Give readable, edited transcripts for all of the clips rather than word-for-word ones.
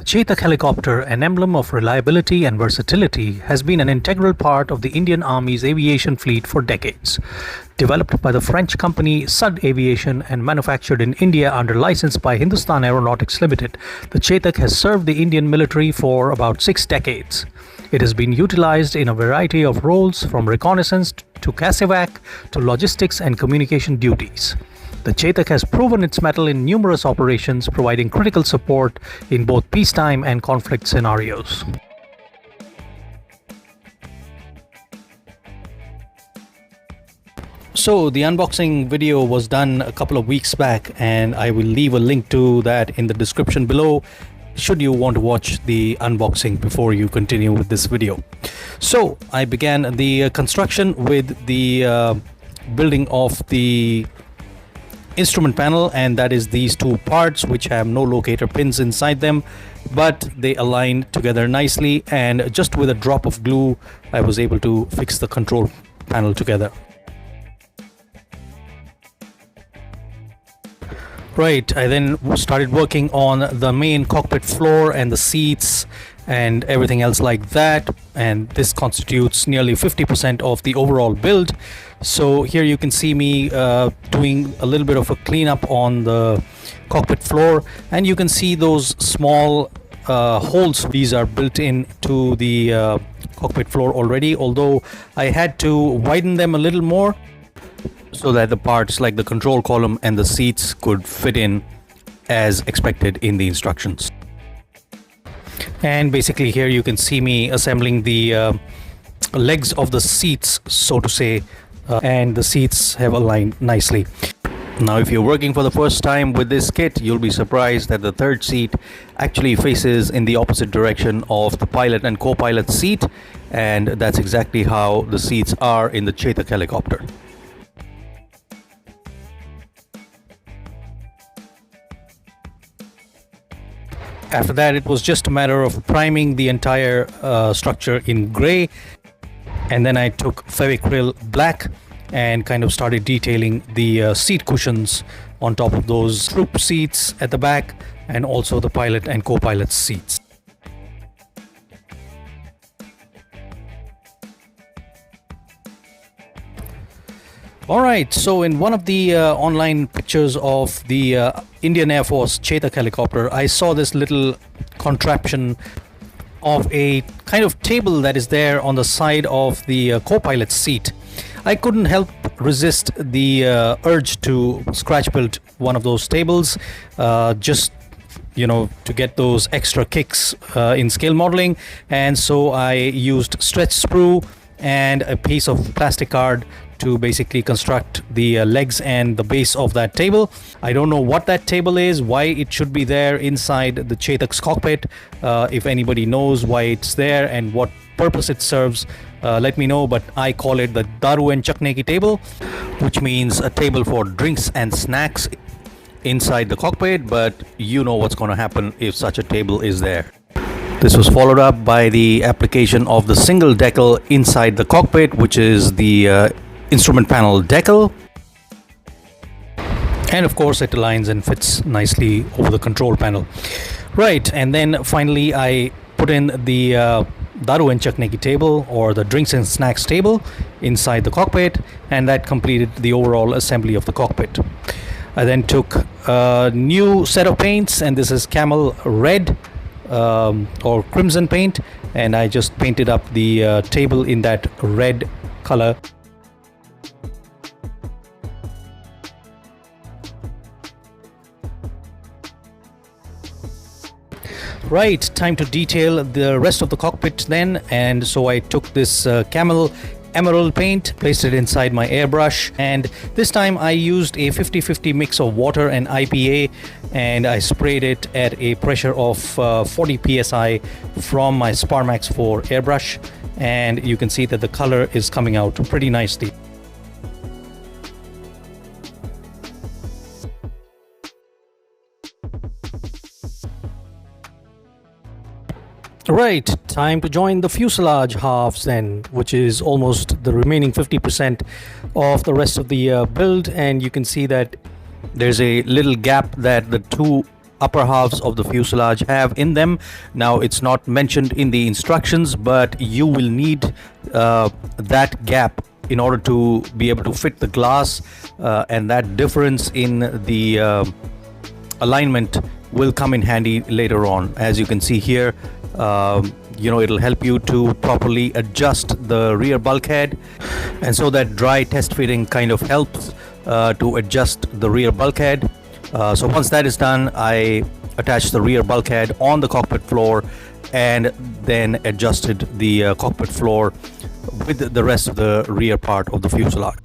Chetak helicopter, an emblem of reliability and versatility, has been an integral part of the Indian Army's aviation fleet for decades. Developed by the French company Sud Aviation and manufactured in India under license by Hindustan Aeronautics Limited, the Chetak has served the Indian military for about 6 decades. It has been utilized in a variety of roles, from reconnaissance to CASEVAC to logistics and communication duties. The Chetak has proven its mettle in numerous operations, providing critical support in both peacetime and conflict scenarios. So the unboxing video was done a couple of weeks back, and I will leave a link to that in the description below should you want to watch the unboxing before you continue with this video. So I began the construction with the building of the instrument panel, and that is these two parts which have no locator pins inside them, but they align together nicely, and just with a drop of glue I was able to fix the control panel together. Right, I then started working on the main cockpit floor and the seats and everything else like that, and this constitutes nearly 50% of the overall build. So here you can see me doing a little bit of a cleanup on the cockpit floor, and you can see those small holes. These are built into the cockpit floor already, although I had to widen them a little more so that the parts like the control column and the seats could fit in as expected in the instructions. And basically here you can see me assembling the legs of the seats, so to say, and the seats have aligned nicely. Now if you're working for the first time with this kit, you'll be surprised that the third seat actually faces in the opposite direction of the pilot and co-pilot seat, and that's exactly how the seats are in the Chetak helicopter. After that, it was just a matter of priming the entire structure in grey, and then I took Fevicryl black and kind of started detailing the seat cushions on top of those troop seats at the back, and also the pilot and co-pilot seats. Alright, so in one of the online pictures of the Indian Air Force Chetak helicopter, I saw this little contraption of a kind of table that is there on the side of the co-pilot seat. I couldn't help resist the urge to scratch build one of those tables, just to get those extra kicks in scale modeling, and so I used stretch sprue and a piece of plastic card to basically construct the legs and the base of that table. I don't know what that table is, why it should be there inside the Chetak's cockpit. If anybody knows why it's there and what purpose it serves, let me know, but I call it the Daru and Chakne ki table, which means a table for drinks and snacks inside the cockpit, but you know what's going to happen if such a table is there. This was followed up by the application of the single decal inside the cockpit, which is the instrument panel decal, and of course it aligns and fits nicely over the control panel. Right, and then finally I put in the Daru and Chakne ki table, or the drinks and snacks table, inside the cockpit, and that completed the overall assembly of the cockpit. I then took a new set of paints, and this is camel red or crimson paint, and I just painted up the table in that red color. Right, time to detail the rest of the cockpit then, and so I took this camel emerald paint, placed it inside my airbrush, and this time I used a 50-50 mix of water and IPA, and I sprayed it at a pressure of 40 psi from my Sparmax 4 airbrush, and you can see that the color is coming out pretty nicely. Right, time to join the fuselage halves then, which is almost the remaining 50% of the rest of the build, and you can see that there's a little gap that the two upper halves of the fuselage have in them. Now, it's not mentioned in the instructions, but you will need that gap in order to be able to fit the glass, and that difference in the alignment will come in handy later on. As you can see here, it'll help you to properly adjust the rear bulkhead, and so that dry test fitting kind of helps to adjust the rear bulkhead. So once that is done, I attached the rear bulkhead on the cockpit floor and then adjusted the cockpit floor with the rest of the rear part of the fuselage.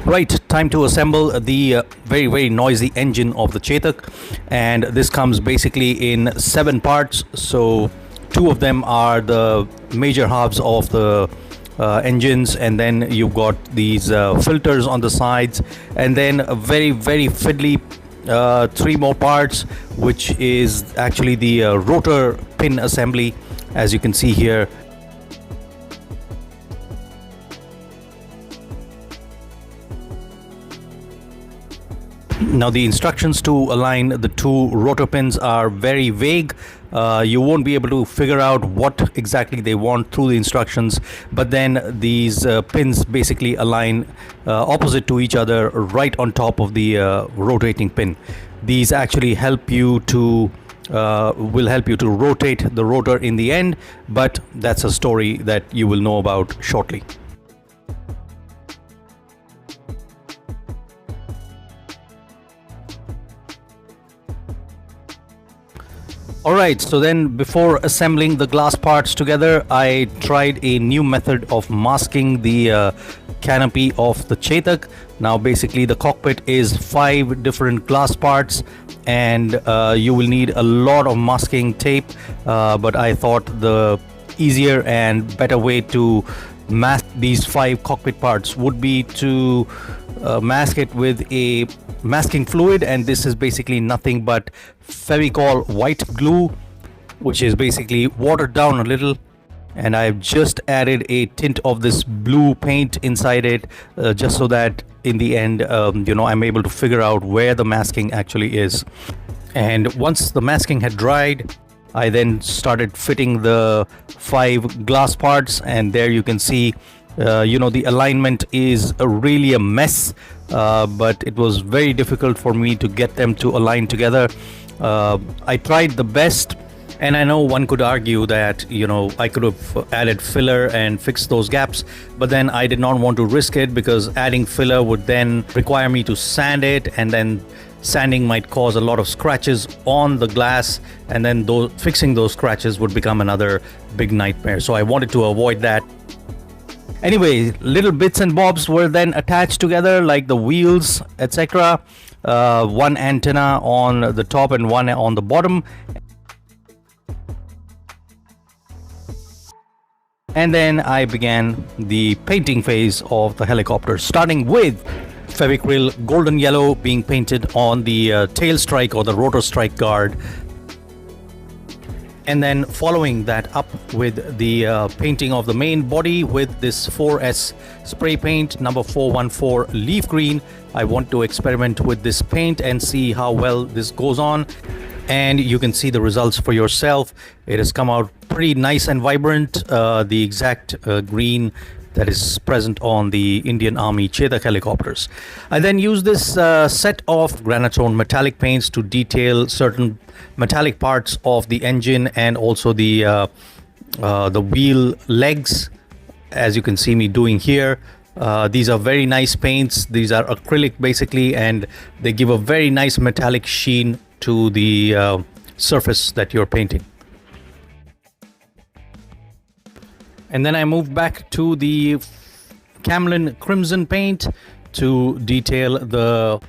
Right, time to assemble the very, very noisy engine of the Chetak, and this comes basically in 7 parts. So 2 of them are the major halves of the engines, and then you've got these filters on the sides, and then a very, very fiddly 3 more parts, which is actually the rotor pin assembly, as you can see here. Now, the instructions to align the 2 rotor pins are very vague. You won't be able to figure out what exactly they want through the instructions, but then these pins basically align opposite to each other right on top of the rotating pin. These actually help you to will help you to rotate the rotor in the end, but that's a story that you will know about shortly. Alright, so then before assembling the glass parts together, I tried a new method of masking the canopy of the Chetak. Now basically the cockpit is 5 different glass parts, and you will need a lot of masking tape, but I thought the easier and better way to mask these 5 cockpit parts would be to mask it with a masking fluid, and this is basically nothing but Fevicol white glue, which is basically watered down a little, and I've just added a tint of this blue paint inside it, just so that in the end I'm able to figure out where the masking actually is. And once the masking had dried, I then started fitting the 5 glass parts, and there you can see the alignment is really a mess, but it was very difficult for me to get them to align together. I tried the best, and I know one could argue that I could have added filler and fixed those gaps, but then I did not want to risk it, because adding filler would then require me to sand it, and then sanding might cause a lot of scratches on the glass, and then fixing those scratches would become another big nightmare. So I wanted to avoid that. Anyway, little bits and bobs were then attached together, like the wheels, etc. One antenna on the top and one on the bottom. And then I began the painting phase of the helicopter, starting with Fevicryl golden yellow being painted on the tail strike or the rotor strike guard, and then following that up with the painting of the main body with this 4S spray paint number 414 leaf green. I want to experiment with this paint and see how well this goes on, and you can see the results for yourself. It has come out pretty nice and vibrant, the exact green that is present on the Indian Army Chetak helicopters. I then used this set of granitone metallic paints to detail certain metallic parts of the engine, and also the wheel legs, as you can see me doing here. These are very nice paints. These are acrylic basically, and they give a very nice metallic sheen to the surface that you're painting. And then I moved back to the Camlin Crimson paint to detail the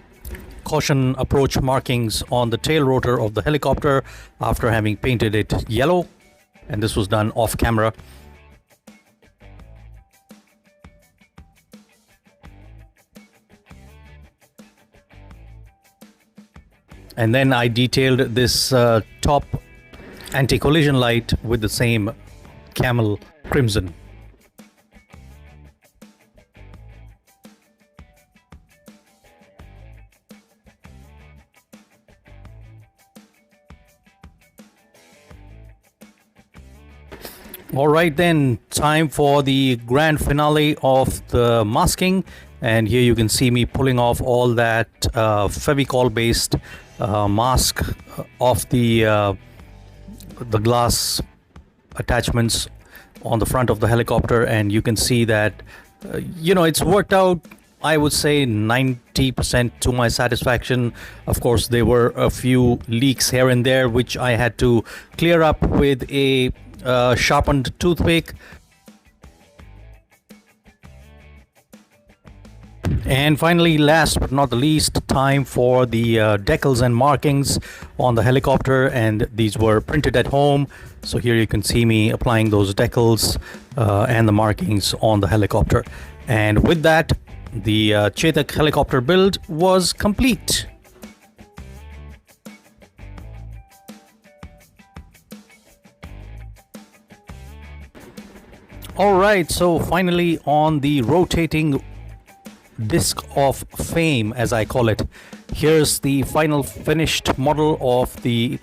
caution approach markings on the tail rotor of the helicopter after having painted it yellow, and this was done off camera. And then I detailed this top anti-collision light with the same camel crimson. All right, then, time for the grand finale of the masking. And here you can see me pulling off all that Fevicol based mask off the glass attachments on the front of the helicopter. And you can see that it's worked out, I would say 90% to my satisfaction. Of course, there were a few leaks here and there which I had to clear up with a sharpened toothpick. And finally, last but not the least, time for the decals and markings on the helicopter, and these were printed at home. So here you can see me applying those decals and the markings on the helicopter. And with that, the Chetak helicopter build was complete. All right, so finally on the rotating disc of fame, as I call it, here's the final finished model of the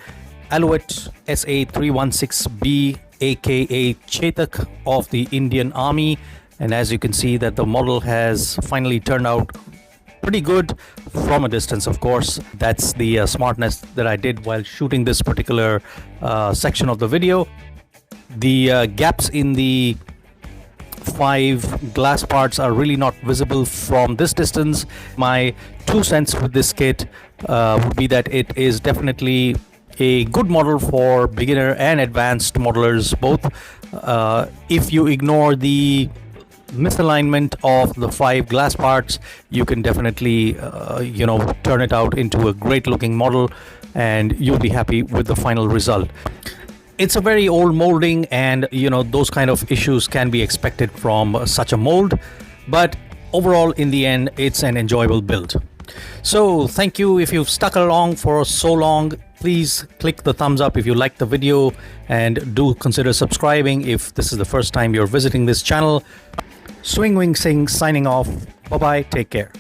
Alouette SA316B, aka Chetak of the Indian Army. And as you can see that the model has finally turned out pretty good from a distance. Of course, that's the smartness that I did while shooting this particular section of the video. The gaps in the 5 glass parts are really not visible from this distance. My 2 cents with this kit would be that it is definitely a good model for beginner and advanced modelers both. If you ignore the misalignment of the 5 glass parts, you can definitely turn it out into a great looking model, and you'll be happy with the final result. It's a very old molding, and those kind of issues can be expected from such a mold, but overall in the end it's an enjoyable build. So thank you if you've stuck along for so long. Please click the thumbs up if you liked the video, and do consider subscribing if this is the first time you're visiting this channel. Swing Wing Sing signing off. Bye bye, take care.